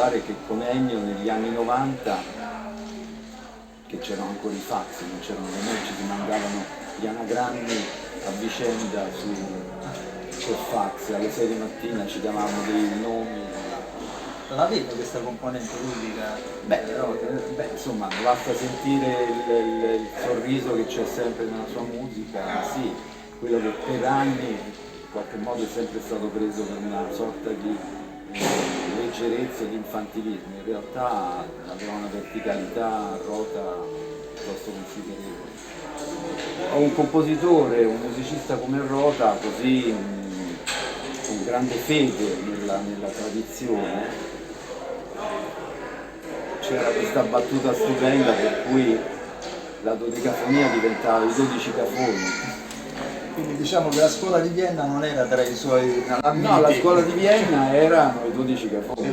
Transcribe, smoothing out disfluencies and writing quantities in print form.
particolare che con Ennio negli anni 90, che c'erano ancora i fax, non c'erano le mail, ci si mandavano gli anagrammi a vicenda col fax, alle 6 di mattina ci davamo dei nomi. La vede questa componente ludica? Beh, insomma, basta sentire il sorriso che c'è sempre nella sua musica, sì, quello che per anni in qualche modo è sempre stato preso per una sorta di leggerezza, di infantilismo, in realtà aveva una verticalità rota piuttosto considerevole. Ho un compositore, un musicista come Rota, così con grande fede nella tradizione. C'era questa battuta stupenda per cui la dodecafonia diventava i 12 cafoni. Quindi diciamo che la scuola di Vienna non era tra i suoi amici. No, la scuola di Vienna erano i 12 cafoni.